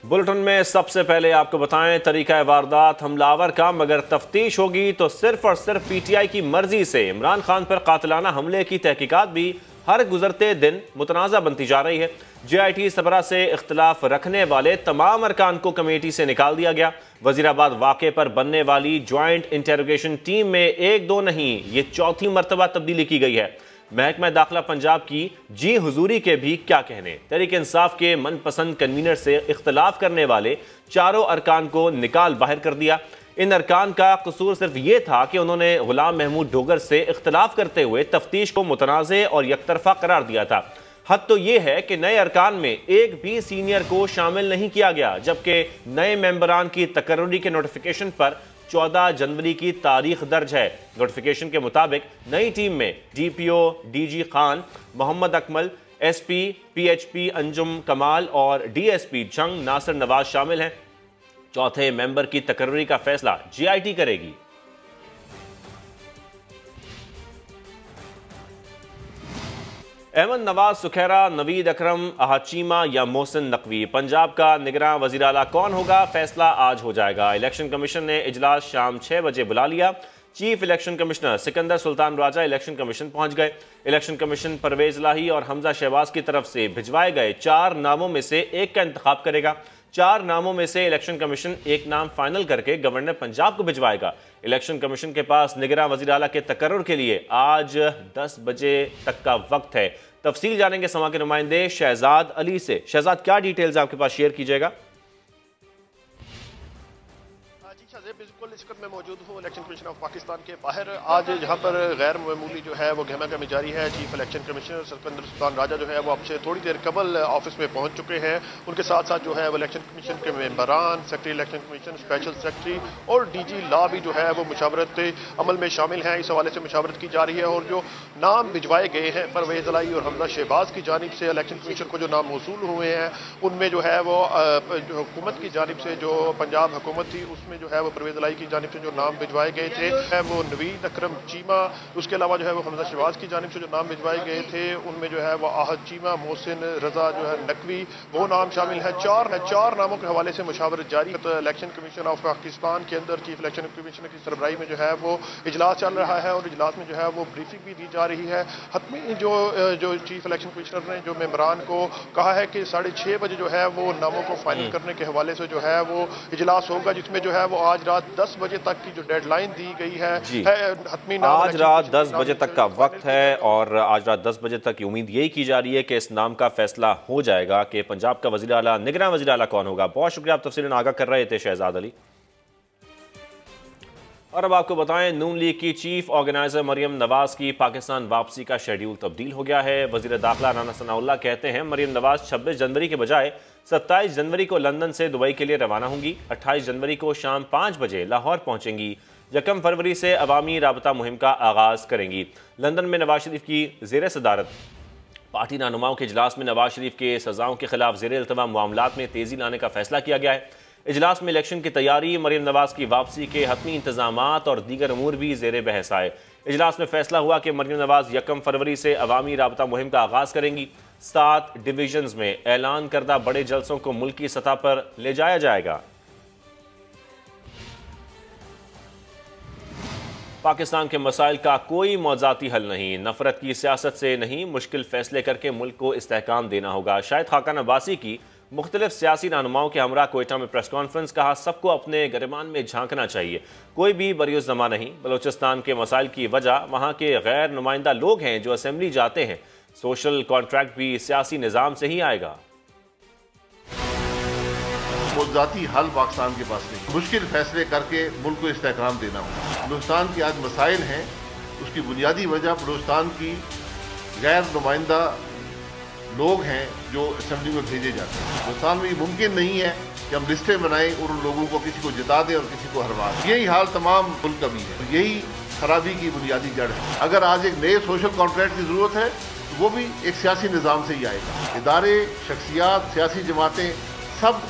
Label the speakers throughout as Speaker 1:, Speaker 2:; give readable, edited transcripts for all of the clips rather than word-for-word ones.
Speaker 1: Bulletin में सबसे पहले आपको बताएं, तरीका वारदात हमलावर का, मगर तफ्तीश होगी तो सिर्फ और सिर्फ पीटीआई की मर्जी से। इमरान खान पर कातिलाना हमले की तहकीकात भी हर गुजरते दिन मुतनाज़ा बनती जा रही है। JIT सरबराह से इख्तलाफ रखने वाले तमाम अरकान को कमेटी से निकाल दिया गया। वजीराबाद वाक़े पर बनने वाली ज्वाइंट इंटेरोगेशन टीम में एक दो नहीं, ये चौथी मरतबा तब्दीली की गई है। महकमा दाखिला पंजाब की जी हुजूरी के भी क्या कहने। तहरीक इंसाफ के मनपसंद कन्वीनर से इख्तलाफ करने वाले चारों अरकान को निकाल बाहर कर दिया। इन अरकान का कसूर सिर्फ ये था कि उन्होंने गुलाम महमूद डोगर से इख्तलाफ करते हुए तफ्तीश को मुतनाज़े और यकतरफा करार दिया था। हद तो यह है कि नए अरकान में एक भी सीनियर को शामिल नहीं किया गया, जबकि नए मेंबरान की तकर्री के नोटिफिकेशन पर 14 जनवरी की तारीख दर्ज है। नोटिफिकेशन के मुताबिक नई टीम में DPO DG Khan, Mohammad Akmal, SP PHP Anjum कमाल और DSP जंग नासिर नवाज शामिल हैं। चौथे मेंबर की तकर्री का फैसला JIT करेगी। अहमद नवाज सुखैरा, नवीद अकरम, अहाचीमा या मोहसिन नकवी, पंजाब का निगरान वज़ीर आला कौन होगा, फैसला आज हो जाएगा। इलेक्शन कमीशन ने इजलास शाम 6 बजे बुला लिया। Chief election commissioner Sikandar Sultan Raja election commission पहुंच गए। इलेक्शन कमीशन परवेज लाही और हमजा शहबाज की तरफ से भिजवाए गए 4 नामों में से एक का इंतखाब करेगा। 4 नामों में से इलेक्शन कमीशन एक नाम फाइनल करके गवर्नर पंजाब को भिजवाएगा। इलेक्शन कमीशन के पास निगरान वज़ीर आला के तकर्रुर के लिए आज 10 बजे तक का वक्त है। तफसील जानेंगे समा के नुमाइंदे शहजाद अली से। शहजाद, क्या डिटेल्स आपके पास शेयर कीजिएगा?
Speaker 2: बिल्कुल इस वक्त मैं मौजूद हूँ इलेक्शन कमीशन ऑफ पाकिस्तान के बाहर। आज यहाँ पर गैर मामूली जो है वो गहमा गहमी जारी है। Chief election commissioner Sikandar Sultan Raja जो है वो अब से थोड़ी देर कबल ऑफिस में पहुँच चुके हैं। उनके साथ साथ जो है वो इलेक्शन कमीशन के मेंबरान, secretary election commission, special secretary और DG लॉ भी जो है वो मुशावरत अमल में शामिल हैं। इस हवाले से मुशावरत की जा रही है और जो नाम भिजवाए गए हैं परवेज लाई और हमजा शहबाज की जानिब से इलेक्शन कमीशन को जो नाम मौसूल हुए हैं उनमें जो है वो हुकूमत की जानिब से जो पंजाब हुकूमत थी उसमें जो है वो परवेज लाई की जानिब से जो नाम भिजवाए गए थे वो नवीद अकरम चीमा, उसके अलावा जो है वो हमजा शहबाज की जानिब से जो नाम भिजवाए गए थे उनमें जो है वो आहद चीमा, मोहसिन रजा जो है नकवी, वो नाम शामिल है। 4 नामों के हवाले से मुशावरत जारी। तो इलेक्शन कमीशन ऑफ पाकिस्तान के अंदर चीफ इलेक्शन कमिश्नर की सरबराही में जो है वो इजलास चल रहा है और इजलास में जो है वो ब्रीफिंग भी दी जा रही है। हतमी जो चीफ इलेक्शन कमिश्नर ने जो मेंबरान को कहा है कि 6:30 बजे जो है वो नामों को फाइनल करने के हवाले से जो है वो इजलास होगा, जिसमें जो है वो आज रात 10 बजे तक की जो डेडलाइन दी गई है।
Speaker 1: आज रात 10 बजे तक का वक्त है और आज रात 10 बजे तक की उम्मीद यही की जा रही है कि इस नाम का फैसला हो जाएगा कि पंजाब का वज़ीर आला, निगरान वज़ीर आला कौन होगा। बहुत शुक्रिया, आप तफसीलन आगाह कर रहे थे शहजाद अली। और अब आपको बताएं, नून लीग की चीफ ऑर्गेनाइजर मरियम नवाज की पाकिस्तान वापसी का शेड्यूल तब्दील हो गया है। वज़ीर दाखिला राना सनाउल्लाह कहते हैं मरियम नवाज 26 जनवरी के बजाय 27 जनवरी को लंदन से दुबई के लिए रवाना होंगी। 28 जनवरी को शाम 5 बजे लाहौर पहुंचेंगी। 1 फरवरी से अवामी राबता मुहिम का आगाज करेंगी। लंदन में नवाज शरीफ की ज़ेर सदारत पार्टी रहनुमाओं के इजलास में नवाज शरीफ के सजाओं के खिलाफ ज़ेर इल्तवा मामलात में तेज़ी लाने का फैसला किया गया है। इजलास में इलेक्शन की तैयारी, मरियम नवाज की वापसी के हतमी इंतजामात और दीगर अमूर भी ज़ेर बहस आए। इजलास में फैसला हुआ कि मरियम नवाज 1 फरवरी से अवामी राबता मुहिम का आगाज करेंगी। 7 डिवीजन्स में ऐलान करदा बड़े जलसों को मुल्की सतह पर ले जाया जाएगा। पाकिस्तान के मसाइल का कोई मौज़ाती हल नहीं, नफरत की सियासत से नहीं, मुश्किल फैसले करके मुल्क को इस्तेहकाम देना होगा। शाहिद खाकान अब्बासी की मुख्तलिफ सियासी रहनुमाओं के हमरा कोयटा में प्रेस कॉन्फ्रेंस, कहा सबको अपने गिरमान में झांकना चाहिए, कोई भी बरियुज़्ज़मा नहीं। बलोचिस्तान के मसाइल की वजह वहाँ के गैर नुमाइंदा लोग हैं जो असेंबली जाते हैं। सोशल कॉन्ट्रैक्ट भी सियासी निज़ाम से ही आएगा।
Speaker 3: मौज़ाती हल पाकिस्तान के पास नहीं, मुश्किल फैसले करके मुल्क को इस्तेहकाम देना होगा। बलूचिस्तान के आज मसाइल हैं, उसकी बुनियादी वजह बलूचिस्तान की गैर नुमाइंदा लोग हैं जो असेंबली में भेजे जाते हैं। बलूचिस्तान में ये मुमकिन नहीं है कि हम लिस्टें बनाएं और उन लोगों को किसी को जिता दें और किसी को हरवा दें। यही हाल तमाम मुल्क का भी है। यही खराबी की बुनियादी जड़ है। अगर आज एक नए सोशल कॉन्ट्रैक्ट की ज़रूरत है तो वो भी एक सियासी निज़ाम से ही आएगा। इदारे, शख्सियात, सियासी जमातें सब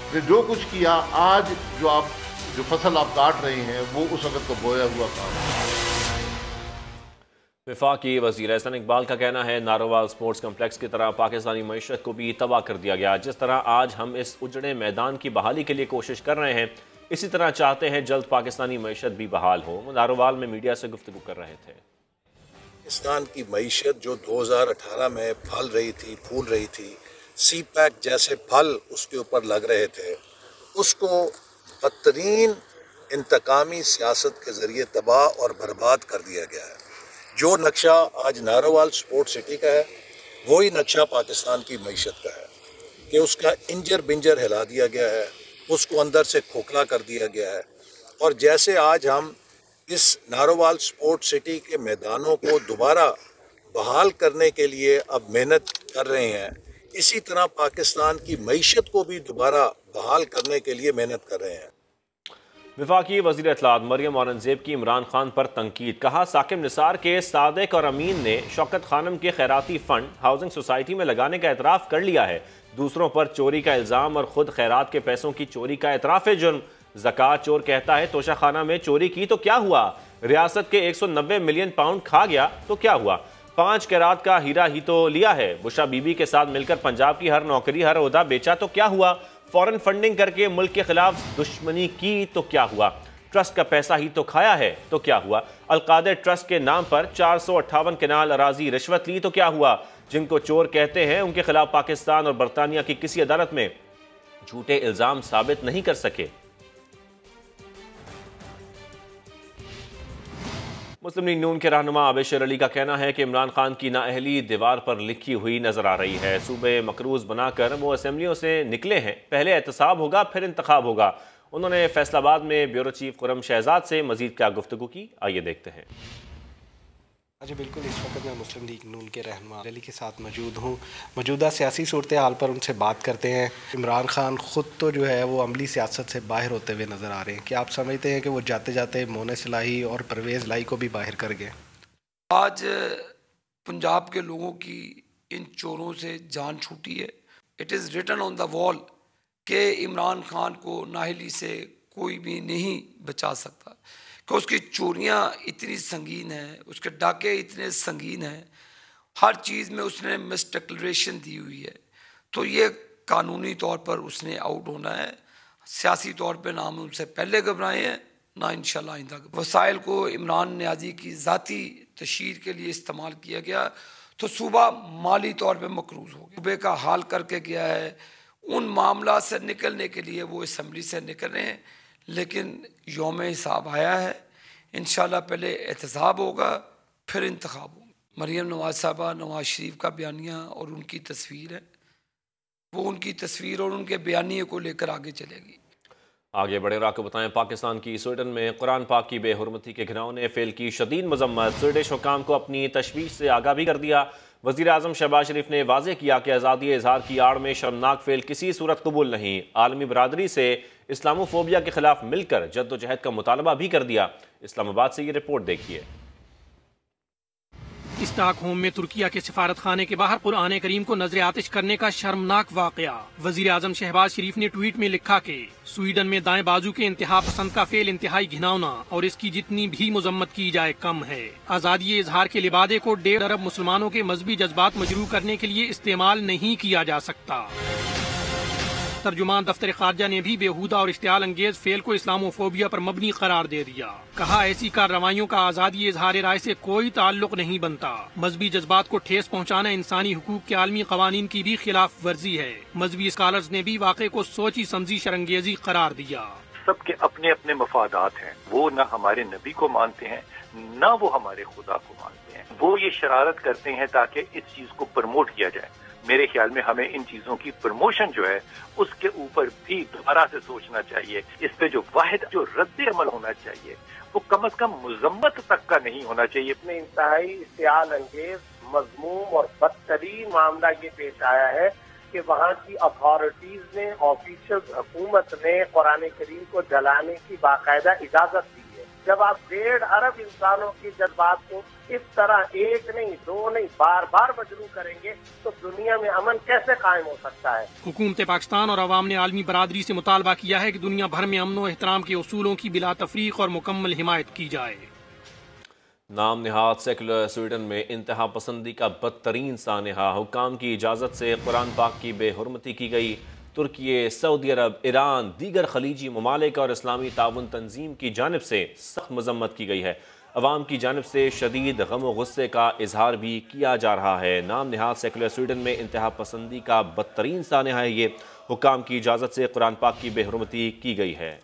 Speaker 3: ने जो कुछ किया, आज जो फसल आप काट रहे हैं वो उस वक़्त का बोया हुआ काम है।
Speaker 1: वफाकी वज़ीर एहसान इकबाल का कहना है नारोवाल स्पोर्ट्स कम्प्लेक्स की तरह पाकिस्तानी मईशत को भी तबाह कर दिया गया। जिस तरह आज हम इस उजड़े मैदान की बहाली के लिए कोशिश कर रहे हैं, इसी तरह चाहते हैं जल्द पाकिस्तानी मईशत भी बहाल हो। वो नारोवाल में मीडिया से गुफ्तगू कर रहे थे।
Speaker 4: पाकिस्तान की मईशत जो 2018 में फल रही थी, फूल रही थी, सी पैक जैसे फल उसके ऊपर लग रहे थे, उसको बदतरीन इंतकामी सियासत के ज़रिए तबाह और बर्बाद कर दिया गया है। जो नक्शा आज नारोवाल स्पोर्ट्स सिटी का है, वही नक्शा पाकिस्तान की मईशत का है कि उसका इंजर बिंजर हिला दिया गया है, उसको अंदर से खोखला कर दिया गया है। और जैसे आज हम इस नारोवाल स्पोर्ट्स सिटी के मैदानों को दोबारा बहाल करने के लिए अब मेहनत कर रहे हैं, इसी तरह पाकिस्तान की मईशत को भी दोबारा बहाल करने के लिए मेहनत कर रहे हैं।
Speaker 1: वफाकी वज़ीर इत्तलात मरियम औरंगज़ेब की इमरान खान पर तनकीद। कहा, साकिब निसार के सादिक और अमीन ने शौकत खानम के खैराती फंड हाउसिंग सोसाइटी में लगाने का एतराफ़ कर लिया है। दूसरों पर चोरी का इल्ज़ाम और ख़ुद खैरात के पैसों की चोरी का एतराफ़ जुर्म। ज़कात चोर कहता है तोशा खाना में चोरी की तो क्या हुआ, रियासत के 190 मिलियन पाउंड खा गया तो क्या हुआ, 5 कैरात का हीरा ही तो लिया है। बुशरा बीबी के साथ मिलकर पंजाब की हर नौकरी हर ओहदा बेचा तो क्या हुआ, फॉरेन फंडिंग करके मुल्क के खिलाफ दुश्मनी की तो क्या हुआ, ट्रस्ट का पैसा ही तो खाया है तो क्या हुआ, अलकादर ट्रस्ट के नाम पर 458 कनाल अराजी रिश्वत ली तो क्या हुआ। जिनको चोर कहते हैं उनके खिलाफ पाकिस्तान और बरतानिया की किसी अदालत में झूठे इल्जाम साबित नहीं कर सके। मुस्लिम लीग नून के रहनुमा आबिशर अली का कहना है कि इमरान खान की नाअहली दीवार पर लिखी हुई नजर आ रही है। सूबे मकरूज बनाकर वो असेंबलियों से निकले हैं, पहले एहतसाब होगा फिर इंतखाब होगा। उन्होंने फैसलाबाद में ब्यूरो चीफ खुरम शहजाद से मजीद क्या गुफ्तगू की, आइए देखते हैं।
Speaker 5: जी बिल्कुल, इस वक्त मैं मुस्लिम लीग नून के रहनुमा अली के साथ मौजूद हूँ। मौजूदा सियासी सूरत हाल पर उनसे बात करते हैं। इमरान खान ख़ुद तो जो है वो अमली सियासत से बाहर होते हुए नज़र आ रहे हैं। क्या आप समझते हैं कि वो जाते जाते मोने सिलाही और परवेज़ लाई को भी बाहर कर गए?
Speaker 6: आज पंजाब के लोगों की इन चोरों से जान छूटी है। It is written on the wall कि इमरान खान को नाअहली से कोई भी नहीं बचा सकता, कि उसकी चोरियां इतनी संगीन हैं, उसके डाके इतने संगीन हैं, हर चीज़ में उसने मिस डिक्लेरेशन दी हुई है। तो ये कानूनी तौर पर उसने आउट होना है। सियासी तौर पे ना हम उनसे पहले घबराए हैं, ना इंशाल्लाह आइंदा। वसाइल को इमरान नियाज़ी की ज़ाती तशहीर के लिए इस्तेमाल किया गया तो सूबा माली तौर पे मकरूज हो गया। सूबे का हाल करके गया है। उन मामला से निकलने के लिए वो असम्बली से निकल रहे हैं, लेकिन यौम हिसाब आया है। इंशाल्लाह पहले एहतसाब होगा फिर इंतखाब होगा। मरियम नवाज साहबा नवाज शरीफ का बयानिया और उनकी तस्वीर है, वो उनकी तस्वीर और उनके बयानिए को लेकर आगे चलेगी।
Speaker 1: आगे बढ़े आपको बताएं, पाकिस्तान की स्वीडन में कुरान पाक की बेहुरमती के घिनौने फेल की शदीद मजम्मत। स्वीडिश हुकाम को अपनी तशवीश से आगाह भी कर दिया। वज़ीर आज़म शहबाज शरीफ ने वाज़ेह किया कि आज़ादी इजहार की आड़ में शर्मनाक फेल किसी सूरत कबूल नहीं। आलमी बरादरी से इस्लामोफोबिया के खिलाफ मिलकर जद्दोजहद का मुतालबा भी कर दिया। इस्लामाबाद से ये रिपोर्ट देखिए।
Speaker 7: स्टॉकहोम में तुर्किया के सिफारत खाने के बाहर कुरान करीम को नजर आतिश करने का शर्मनाक वाकया। वजीर आजम शहबाज शरीफ ने ट्वीट में लिखा कि स्वीडन में दाएं बाजू के इंतहा पसंद का फेल इंतहाई घिनौना और इसकी जितनी भी मजम्मत की जाए कम है। आजादी इजहार के लिबादे को 1.5 अरब मुसलमानों के मजहबी जज्बात मजरूह करने के लिए इस्तेमाल नहीं किया जा सकता। तर्जुमान दफ्तर खारजा ने भी बेहुदा और इश्तियाल अंगेज फेल को इस्लामोफोबिया पर मबनी करार दे दिया। कहा, ऐसी कार्रवाइयों का आजादी इजहार राय से कोई ताल्लुक नहीं बनता। मजहबी जज्बात को ठेस पहुंचाना इंसानी हुकूक के आलमी कवानीन की भी खिलाफ वर्जी है। मजहबी स्कॉलर्स ने भी वाक़े को सोची समझी शरंगेजी करार दिया।
Speaker 8: सबके अपने अपने मफादात हैं। वो न हमारे नबी को मानते हैं, न वो हमारे खुदा को मानते हैं। वो ये शरारत करते हैं ताकि इस चीज को प्रमोट किया जाए। मेरे ख्याल में हमें इन चीजों की प्रमोशन जो है उसके ऊपर भी दोबारा से सोचना चाहिए। इस पे जो वाहिद जो रद्द अमल होना चाहिए वो कम से कम मुजम्मत तक का नहीं होना चाहिए।
Speaker 9: अपने इंतहाई इश्तियाल अंगेज मजमूम और बदतरीन मामला ये पेश आया है कि वहाँ की अथॉरिटीज ने, ऑफिशियल हुकूमत ने कुरान करीम को जलाने की बाकायदा इजाजत दी है। जब आप 1.5 अरब इंसानों की जज्बात को इस तरह एक नहीं दो नहीं बार बार मजरूह करेंगे तो दुनिया में अमन कैसे कायम हो सकता है।
Speaker 7: हुकूमत पाकिस्तान और अवाम ने आलमी बरादरी से मुतालबा किया है कि दुनिया भर में अमन व एहतराम के उसूलों की बिला तफरीक और मुकम्मल हिमायत की जाए।
Speaker 1: नाम निहाद सेकुलर स्वीडन में इंतहा पसंदी का बदतरीन सानहा। हुक्काम की इजाज़त से कुरान पाक की बेहुरमती की गई। तुर्की, सऊदी अरब, ईरान, दीगर खलीजी ममालिक और इस्लामी ताउन तंजीम की जानिब से सख्त मजम्मत की गई है। अवाम की जानिब से शदीद गम व गुस्से का इजहार भी किया जा रहा है। नाम निहाद सेकुलर स्वीडन में इंतहा पसंदी का बदतरीन सानहा है ये। हुक्काम की इजाज़त से कुरान पाक की बेहुरमती की गई है।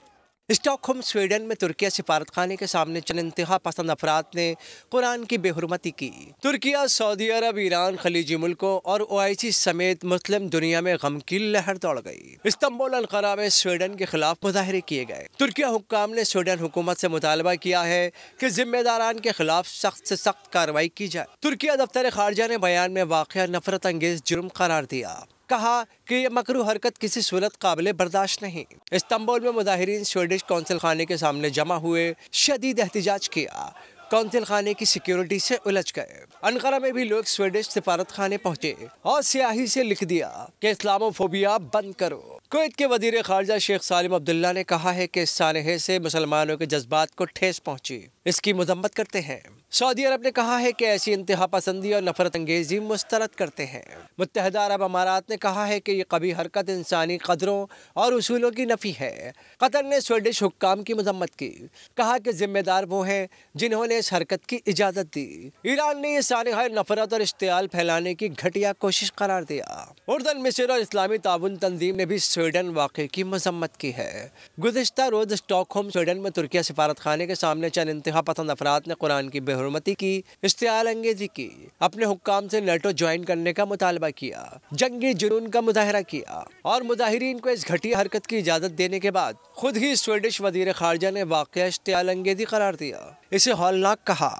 Speaker 10: स्टॉकहोम स्वीडन में तुर्किया सिफारतखाने के सामने चंद इंतहा पसंद अफराद ने कुरान की बेहुरमती की। तुर्किया, सऊदी अरब, ईरान, खलीजी मुल्कों और OIC समेत मुस्लिम दुनिया में गम की लहर दौड़ गई। इस्तांबुल, अंकारा में स्वीडन के खिलाफ मुजाहरे किए गए। तुर्किया हुक्काम ने स्वीडन हुकूमत से मुतालबा किया है कि जिम्मेदारान के खिलाफ सख्त से सख्त कार्रवाई की जाए। तुर्किया दफ्तर खारजा ने बयान में वाक़या नफरत अंगेज जुर्म करार दिया। कहा कि ये मकरू हरकत किसी सूरत काबिल बर्दाश्त नहीं। इस्तांबुल में मुजाहिरीन स्वीडिश कौंसिल खाने के सामने जमा हुए, शदीद एहतिजाज किया। कौंसिल खाने की सिक्योरिटी से उलझ गए। अंकारा में भी लोग स्वीडिश सिफारत खाने पहुंचे और स्याही से लिख दिया कि इस्लामोफोबिया बंद करो। कुवैत के वजीर खारजा शेख सालिम अब्दुल्ला ने कहा है कि इस सानहे से मुसलमानों के जज्बात को ठेस पहुंची, इसकी मजम्मत करते हैं। सऊदी अरब ने कहा है कि ऐसी इंतहा पसंदी और नफरत अंगेजी मुस्तरद करते हैं। मुत्तहिदा अरब अमारात ने कहा है कि ये कभी हरकत इंसानी कदरों और उसूलों की नफी है। कतर ने स्वीडिश हुक्काम की मजम्मत की, कहा कि जिम्मेदार वो हैं जिन्होंने इस हरकत की इजाज़त दी। ईरान ने ये सानहा नफरत और इश्तियाल फैलाने की घटिया कोशिश करार दिया। उर्दन, मिस्र और इस्लामी ताउन तंजीम ने भी स्वीडन वाक़े की मजम्मत की है। गुज़िश्ता रोज़ स्टॉकहोम स्वीडन में तुर्किया सिफारत खाने के सामने चंद इंतहा पसंद अफराद ने कुरान की बेहुरमती की, इश्तियाल अंगेजी की, अपने हुक्काम से नेटो ज्वाइन करने का मुतालबा किया, जंगी जुनून का मुजाहरा किया और मुजाहिरीन को इस घटिया हरकत की इजाज़त देने के बाद खुद ही स्वीडिश वजीर खारजा ने वाक़या इश्तियाल अंगेजी करार दिया, इसे हौलनाक कहा।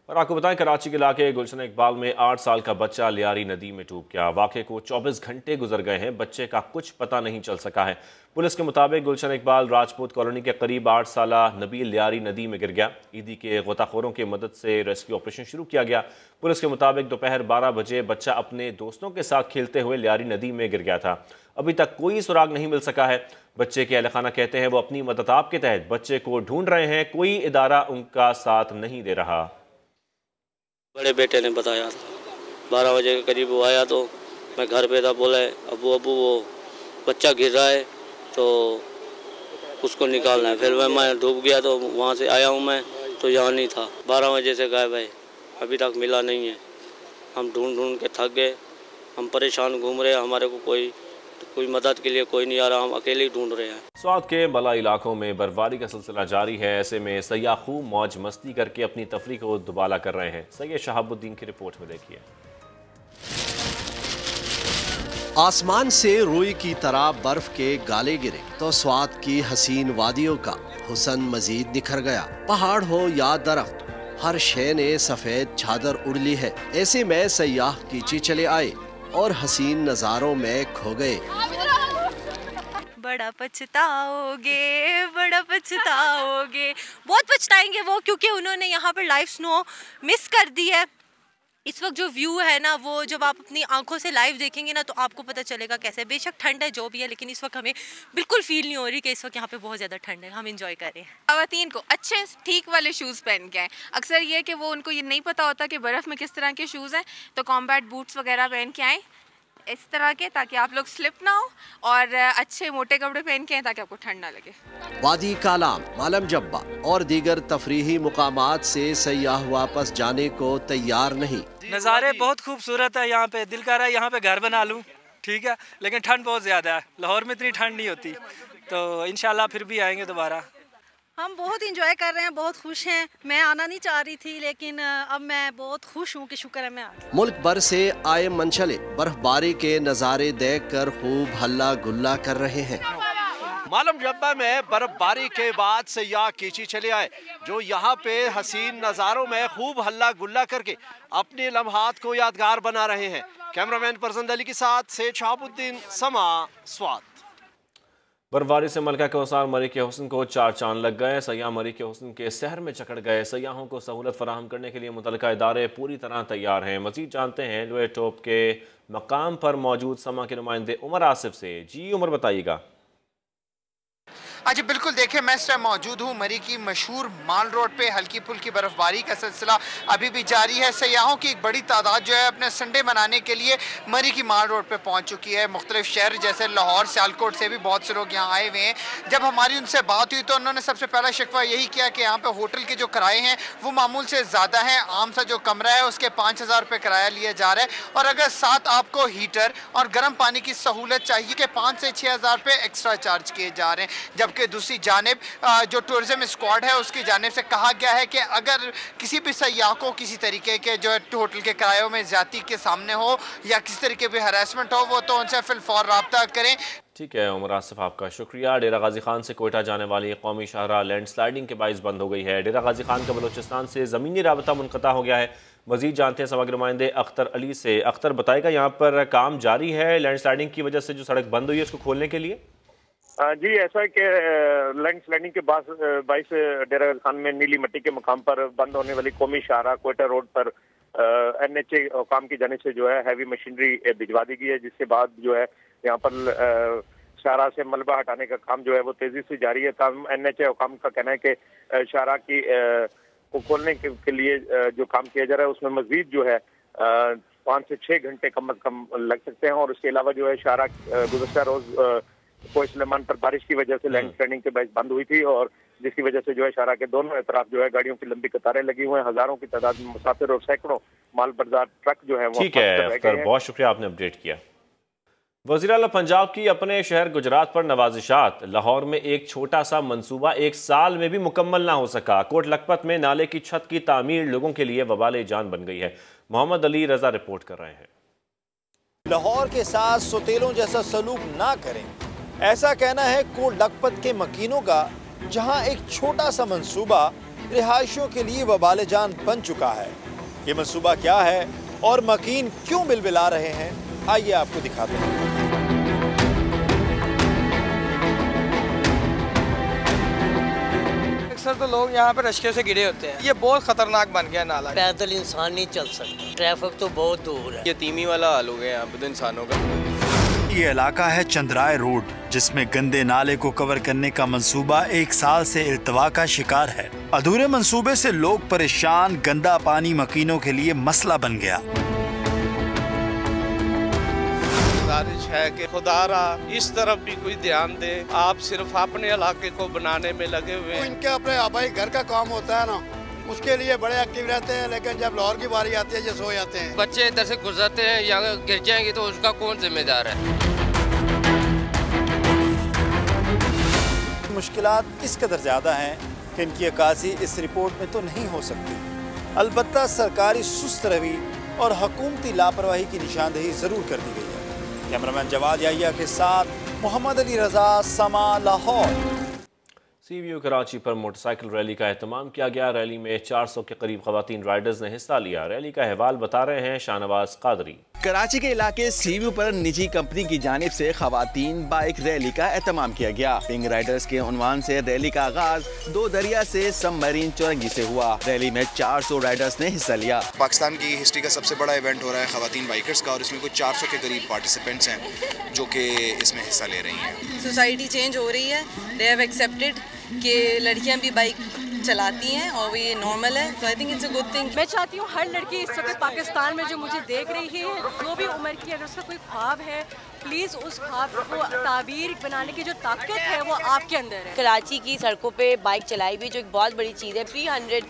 Speaker 1: और आपको बताएं, कराची के इलाके गुलशन इकबाल में 8 साल का बच्चा लियारी नदी में डूब गया। वाक़े को 24 घंटे गुजर गए हैं, बच्चे का कुछ पता नहीं चल सका है। पुलिस के मुताबिक गुलशन इकबाल राजपूत कॉलोनी के करीब 8 साला नबील लियारी नदी में गिर गया। ईदी के गोताखोरों की मदद से रेस्क्यू ऑपरेशन शुरू किया गया। पुलिस के मुताबिक दोपहर 12 बजे बच्चा अपने दोस्तों के साथ खेलते हुए लियारी नदी में गिर गया था। अभी तक कोई सुराग नहीं मिल सका है। बच्चे के अहल खाना कहते हैं वो अपनी मददाब के तहत बच्चे को ढूंढ रहे हैं, कोई इदारा उनका साथ नहीं दे रहा।
Speaker 11: बड़े बेटे ने बताया, 12 बजे के करीब वो आया तो मैं घर पे था, बोला अबू वो बच्चा गिर रहा है तो उसको निकालना है। फिर मैं डूब गया तो वहाँ से आया हूँ मैं तो यहाँ नहीं था। 12 बजे से गायब है, अभी तक मिला नहीं है। हम ढूंढ के थक गए, हम परेशान घूम रहे हैं, हमारे को कोई मदद के लिए कोई नहीं आ रहा, हम अकेले ही ढूंढ रहे हैं।
Speaker 1: स्वात के बला इलाकों में बर्फबारी का सिलसिला जारी है। ऐसे में सयाह खूब मौज मस्ती करके अपनी तफरीह को दुबाला कर रहे हैं। सैयद शहाबुद्दीन की रिपोर्ट में देखिए।
Speaker 12: आसमान से रुई की तरह बर्फ के गाले गिरे तो स्वात की हसीन वादियों का हुस्न मजीद निखर गया। पहाड़ हो या दरख्त, हर शय ने सफेद चादर उड़ ली है। ऐसे में सयाह कीची चले आए और हसीन नज़ारों में खो गए।
Speaker 13: बड़ा पछताओगे, बड़ा पछताओगे, बहुत पछताएंगे वो, क्योंकि उन्होंने यहाँ पर लाइव स्नो मिस कर दी है। इस वक्त जो व्यू है ना, वो जब आप अपनी आंखों से लाइव देखेंगे ना तो आपको पता चलेगा कैसे। बेशक ठंड है जो भी है, लेकिन इस वक्त हमें बिल्कुल फील नहीं हो रही कि इस वक्त यहाँ पे बहुत ज़्यादा ठंड है। हम इंजॉय कर रहे हैं।
Speaker 14: खवातीन को अच्छे ठीक वाले शूज़ पहन के आए। अक्सर ये कि वो उनको ये नहीं पता होता कि बर्फ़ में किस तरह के शूज़ हैं, तो कॉम्बैट बूट्स वगैरह पहन के आए इस तरह के, ताकि आप लोग स्लिप ना हो, और अच्छे मोटे कपड़े पहन के आए ताकि आपको ठंड ना लगे। वादी
Speaker 12: कालाम, मालम जब्बा और दीगर तफरीही मुकामात से सयाह वापस जाने को तैयार नहीं।
Speaker 15: नज़ारे बहुत खूबसूरत है यहाँ पे, दिल कर रहा है यहाँ पे घर बना लूँ, ठीक है, लेकिन ठंड बहुत ज़्यादा है। लाहौर में इतनी ठंड नहीं होती, तो इंशाल्लाह फिर भी आएंगे दोबारा।
Speaker 16: हम बहुत इंजॉय कर रहे हैं, बहुत खुश हैं। मैं आना नहीं चाह रही थी, लेकिन अब मैं बहुत खुश हूँ कि शुक्र है मैं आ गई।
Speaker 12: मुल्क भर से आए मंशले बर्फबारी के नज़ारे देखकर खूब हल्ला गुल्ला कर रहे हैं। मालम जब्बा में बर्फबारी के बाद सयाह कीची चले आए, जो यहाँ पे हसीन नज़ारों में खूब हल्ला गुल्ला करके अपने लम्हात को यादगार बना रहे हैं। कैमरामैन परसंद अली के साथ सैयद शहाबुद्दीन, समा, स्वात।
Speaker 1: बर्फबारी से मलका कौसार मरी के हुस्न को 4 चांद लग गए। सयाह मरी के हुस्न के शहर में चकड़ गए। सयाहों को सहूलत फराहम करने के लिए मुतल्लिका इदारे पूरी तरह तैयार हैं। मजीद जानते हैं लोहे टॉप के मकाम पर मौजूद समा के नुमाइंदे उमर आसिफ से। जी उमर, बताइएगा।
Speaker 17: अच्छा बिल्कुल, देखिए मैं इस टाइम मौजूद हूँ मरी की मशहूर माल रोड पे। हल्की फुल्की बर्फबारी का सिलसिला अभी भी जारी है। सयाहों की एक बड़ी तादाद जो है अपने संडे मनाने के लिए मरी की माल रोड पे पहुँच चुकी है। मुख्तलिफ शहर जैसे लाहौर, सियालकोट से भी बहुत से लोग यहाँ आए हुए हैं। जब हमारी उनसे बात हुई तो उन्होंने सबसे पहला शिकवा यही किया कि यहाँ पे होटल के जो किराए हैं वो मामूल से ज़्यादा हैं। आम सा जो कमरा है उसके 5,000 रुपये किराया लिया जा रहा है, और अगर साथ आपको हीटर और गर्म पानी की सहूलत चाहिए कि 5 से 6,000 रुपये एक्स्ट्रा चार्ज किए जा रहे हैं। जबकि दूसरी जानिब जो टूरिज्म स्क्वाड है उसकी जानिब से कहा गया है कि अगर किसी भी सयाह को किसी तरीके के जो होटल के किरायों में ज्यादती के सामने हो या किसी तरीके की हरासमेंट हो वो तो उनसे फिलफौर रब्ता करें।
Speaker 1: ठीक है उमर आसिफ, आपका शुक्रिया। डेरा गाजी खान से कोयटा जाने वाली कौमी शाहराह लैंडस्लाइडिंग के बाइस बंद हो गई है। डेरा गाजी खान का बलोचिस्तान से ज़मीनी राबता मुनक़ता हो गया है। मज़ीद जानते हैं समग्र नुमाइंदे अख्तर अली से। अख्तर बताएगा, यहाँ पर काम जारी है लैंडस्लाइडिंग की वजह से जो सड़क बंद हुई है उसको खोलने के लिए?
Speaker 2: जी ऐसा है कि लैंडस्लाइडिंग के बाद 22 डेरा गाजी खान में नीली मिट्टी के मुकाम पर बंद होने वाली कौमी शाहराह कोयटा रोड पर NHA काम की जानिब से जो है हैवी मशीनरी भिजवा दी गई है, जिसके बाद जो है यहाँ पर शाहराह से मलबा हटाने का काम जो है वो तेजी से जारी है। NHA काम का कहना है कि शाहराह की को खोलने के लिए जो काम किया जा रहा है उसमें मजीद जो है 5 से 6 घंटे कम अज कम लग सकते हैं। और उसके अलावा जो है शाहराह गुज़श्ता रोज कोई सलेमान पर बारिश की वजह से लैंडस्लाइडिंग के बाइस बंद हुई थी, और जिसकी वजह से जो है शाहराह के दोनों तरफ जो है गाड़ियों की लंबी कतारें लगी हुई हैं। हजारों की तादाद में मुसाफिर और सैकड़ों माल बरदार ट्रक जो है वो
Speaker 1: ठीक है अख्तर, बहुत शुक्रिया आपने अपडेट किया। वज़ीर आला पंजाब की अपने शहर गुजरात पर नवाजिशात। लाहौर में एक छोटा सा मंसूबा 1 साल में भी मुकम्मल ना हो सका। कोट लखपत में नाले की छत की तामीर लोगों के लिए वबाले जान बन गई है। मोहम्मद अली रजा रिपोर्ट कर रहे हैं।
Speaker 18: लाहौर के साथ सोतेलों जैसा सलूक ना करें, ऐसा कहना है कोट लखपत के मकीनों का, जहां एक छोटा सा मंसूबा रिहायशियों के लिए वबाले जान बन चुका है। ये मंसूबा क्या है और मकीन क्यों बिलबिला रहे हैं, आइए आपको दिखाते हैं।
Speaker 19: अक्सर तो लोग यहाँ पे रश्के से गिरे होते हैं। ये बहुत खतरनाक बन गया नाला।
Speaker 20: पैदल इंसान नहीं चल सकता, ट्रैफिक तो बहुत दूर है।
Speaker 19: ये तीमी वाला हाल हो गया यहाँ पे तो इंसानों का।
Speaker 21: ये इलाका है चंद्राय रोड, जिसमें गंदे नाले को कवर करने का मंसूबा 1 साल से इल्तवा का शिकार है। अधूरे मंसूबे से लोग परेशान, गंदा पानी मकीनों के लिए मसला बन गया।
Speaker 22: गुजारिश है कि खुदारा इस तरफ भी कोई ध्यान दे। आप सिर्फ अपने इलाके को बनाने में लगे हुए हैं।
Speaker 23: इनके अपने आबाई घर का काम होता है ना, उसके लिए बड़े एक्टिव रहते हैं, लेकिन जब लाहौर की बारी आती है ये सो जाते हैं।
Speaker 24: बच्चे इधर से गुजरते हैं या गिर जाएंगे तो उसका कौन जिम्मेदार है?
Speaker 18: मुश्किलात इस कदर ज़्यादा हैं कि इनकी अक्कासी इस रिपोर्ट में तो नहीं हो सकती। अलबत्ता सरकारी सुस्त रवि और हुकूमती लापरवाही की निशानदेही ज़रूर कर दी गई है। कैमरामैन जवाद याहिया के साथ मोहम्मद अली रजा, समा, लाहौर।
Speaker 1: CBU कराची पर मोटरसाइकिल रैली का एहतमाम किया गया। रैली में 400 के करीब खवातीन राइडर्स ने हिस्सा लिया। रैली का अहवाल बता रहे हैं शाहनवाज कादरी।
Speaker 25: कराची के इलाके CBU पर निजी कंपनी की जानिब से खवातीन बाइक रैली का एहतमाम किया गया। पिंक राइडर्स के उन्वान से रैली का आगाज 2 दरिया से सबमरीन चौरंगी से हुआ। रैली में 400 राइडर्स ने हिस्सा लिया।
Speaker 26: पाकिस्तान की हिस्ट्री का सबसे बड़ा इवेंट हो रहा है खवातीन बाइकर्स का, और इसमें कुछ 400 के करीब पार्टिसिपेंट्स हैं जो कि इसमें हिस्सा ले रही हैं।
Speaker 27: सोसाइटी चेंज हो रही है, दे हैव एक्सेप्टेड कि लड़कियां भी बाइक चलाती हैं और ये नॉर्मल है। तो I think it's a good thing.
Speaker 28: मैं चाहती हूँ हर लड़की इस वक्त पाकिस्तान में जो मुझे देख रही है, जो भी उम्र की, अगर उसका कोई ख्वाब है, प्लीज़ उस ख्वाब को ताबीर बनाने की जो ताकत है वो आपके अंदर है।
Speaker 29: कराची की सड़कों पे बाइक चलाई भी जो एक बहुत बड़ी चीज़ है। 300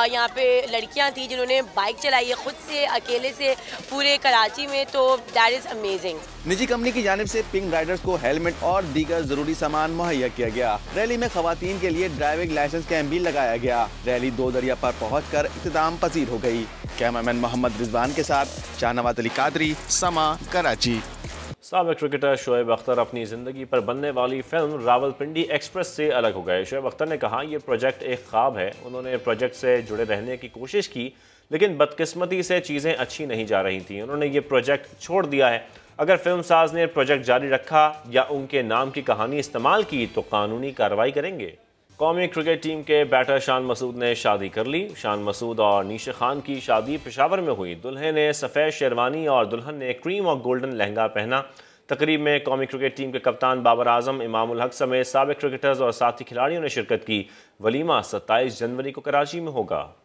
Speaker 29: यहाँ पे लड़कियाँ थी जिन्होंने बाइक चलाई है खुद से, अकेले से, पूरे कराची में। तो दैट इज़ अमेजिंग।
Speaker 25: निजी कंपनी की जानिब से पिंक राइडर्स को हेलमेट और दीगर जरूरी सामान मुहैया किया गया। रैली में खवातीन के लिए ड्राइविंग लाइसेंस कैंप भी लगाया गया। रैली 2 दरिया पर पहुंचकर इख्तिताम पसीर हो गई। कैमरामैन मोहम्मद रिजवान के साथ शाहनवाज अली कादरी, समा, कराची।
Speaker 1: साबिक क्रिकेटर शोएब अख्तर अपनी ज़िंदगी पर बनने वाली फिल्म रावलपिंडी एक्सप्रेस से अलग हो गए। शोएब अख्तर ने कहा यह प्रोजेक्ट एक ख्वाब है। उन्होंने प्रोजेक्ट से जुड़े रहने की कोशिश की, लेकिन बदकिस्मती से चीज़ें अच्छी नहीं जा रही थी। उन्होंने ये प्रोजेक्ट छोड़ दिया है। अगर फिल्म साज ने प्रोजेक्ट जारी रखा या उनके नाम की कहानी इस्तेमाल की तो कानूनी कार्रवाई करेंगे। कौमी क्रिकेट टीम के बैटर शान मसूद ने शादी कर ली। शान मसूद और नीशा खान की शादी पेशावर में हुई। दुल्हे ने सफ़ेद शेरवानी और दुल्हन ने क्रीम और गोल्डन लहंगा पहना। तकरीब में कौमी क्रिकेट टीम के कप्तान बाबर आजम, इमामुल हक समेत साबिक क्रिकेटर्स और साथी खिलाड़ियों ने शिरकत की। वलीमा 27 जनवरी को कराची में होगा।